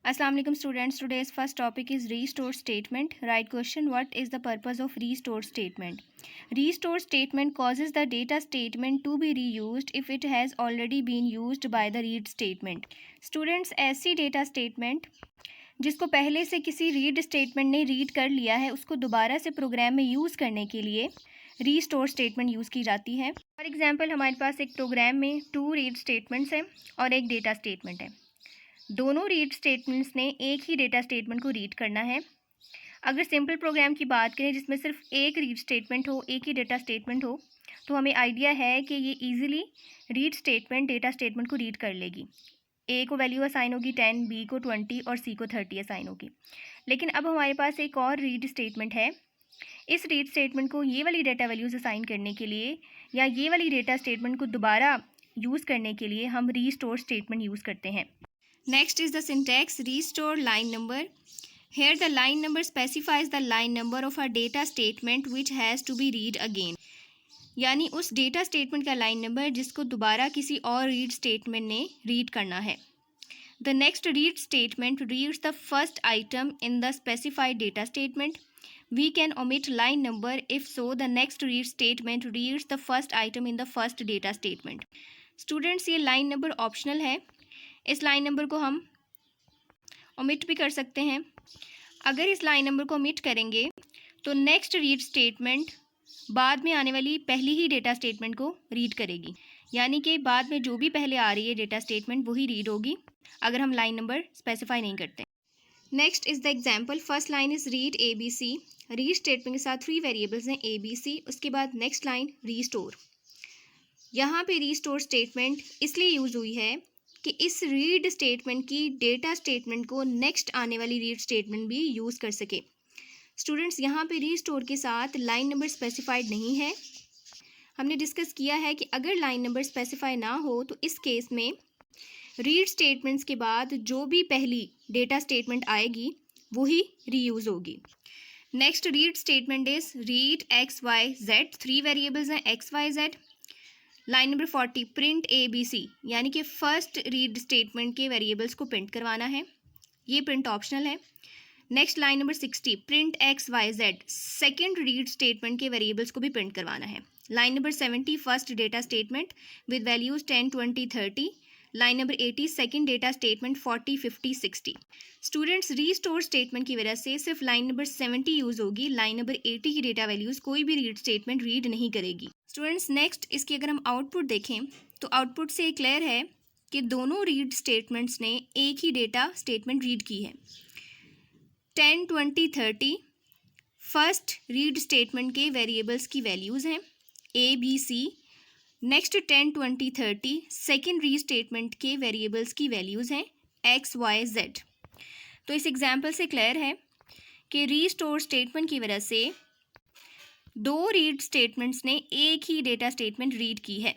Assalamu alaikum students. Today's first topic is restore statement. Right question: what is the purpose of restore statement? Restore statement causes the data statement to be reused if it has already been used by the read statement. Students, ऐसी data statement जिसको पहले से किसी read statement ने read कर लिया है उसको दोबारा से प्रोग्राम में यूज़ करने के लिए रीस्टोर स्टेटमेंट यूज़ की जाती है। फॉर एग्जांपल, हमारे पास एक प्रोग्राम में 2 रीड स्टेटमेंट्स हैं और एक डेटा स्टेटमेंट है। दोनों रीड स्टेटमेंट्स ने एक ही डेटा स्टेटमेंट को रीड करना है। अगर सिंपल प्रोग्राम की बात करें जिसमें सिर्फ एक रीड स्टेटमेंट हो, एक ही डेटा स्टेटमेंट हो, तो हमें आइडिया है कि ये easily read statement data statement को रीड कर लेगी। ए को वैल्यू असाइन होगी 10, बी को 20 और सी को 30 असाइन होगी। लेकिन अब हमारे पास एक और रीड स्टेटमेंट है। इस रीड स्टेटमेंट को ये वाली डेटा वैल्यूज़ असाइन करने के लिए या ये वाली डेटा स्टेटमेंट को दोबारा यूज़ करने के लिए हम रीस्टोर स्टेटमेंट यूज़ करते हैं। Next is the syntax restore line number. Here the line number specifies the line number of a data statement which has to be read again. यानी उस डेटा स्टेटमेंट का line number जिसको दोबारा किसी और read statement ने read करना है। The next read statement reads the first item in the specified data statement. We can omit line number if so the next read statement reads the first item in the first data statement. Students, ये line number optional है। इस line number को हम omit भी कर सकते हैं। अगर इस लाइन नंबर को ओमिट करेंगे तो नेक्स्ट रीड स्टेटमेंट बाद में आने वाली पहली ही डेटा स्टेटमेंट को रीड करेगी, यानी कि बाद में जो भी पहले आ रही है डेटा स्टेटमेंट वही रीड होगी अगर हम लाइन नंबर स्पेसिफाई नहीं करते। Next is the example. First line is read A B C. Read statement के साथ 3 वेरिएबल्स हैं ए बी सी। उसके बाद नेक्स्ट लाइन रीस्टोर। यहाँ पे रीस्टोर स्टेटमेंट इसलिए यूज़ हुई है कि इस रीड स्टेटमेंट की डेटा स्टेटमेंट को नेक्स्ट आने वाली रीड स्टेटमेंट भी यूज़ कर सके। स्टूडेंट्स, यहाँ पे रीस्टोर के साथ लाइन नंबर स्पेसिफाइड नहीं है। हमने डिस्कस किया है कि अगर लाइन नंबर स्पेसिफाई ना हो तो इस केस में रीड स्टेटमेंट्स के बाद जो भी पहली डेटा स्टेटमेंट आएगी वही रीयूज़ होगी। Next read statement is read X Y Z. 3 variables हैं X Y Z. Line number 40 print A B C, यानी कि फर्स्ट रीड स्टेटमेंट के वेरिएबल्स को प्रिंट करवाना है। ये प्रिंट ऑप्शनल है। Next line number 60 print X Y Z. Second read statement के वेरिएबल्स को भी प्रिंट करवाना है। Line number 70 first data statement with values 10, 20, 30। Line number 80 second data statement 40, 50, 60। Students, restore statement की वजह से सिर्फ लाइन नंबर 70 यूज़ होगी। लाइन नंबर 80 की डेटा वैल्यूज़ कोई भी रीड स्टेटमेंट रीड नहीं करेगी। स्टूडेंट्स, नेक्स्ट इसकी अगर हम आउटपुट देखें तो आउटपुट से क्लियर है कि दोनों रीड स्टेटमेंट्स ने एक ही डेटा स्टेटमेंट रीड की है। 10, 20, 30 फर्स्ट रीड स्टेटमेंट के वेरिएबल्स की वैल्यूज़ हैं A B C. Next 10, 20, 30 second read statement के वेरिएबल्स की वैल्यूज़ हैं एक्स वाई जेड। तो इस एग्जाम्पल से क्लियर है कि रीस्टोर स्टेटमेंट की वजह से 2 रीड स्टेटमेंट्स ने एक ही डेटा स्टेटमेंट रीड की है।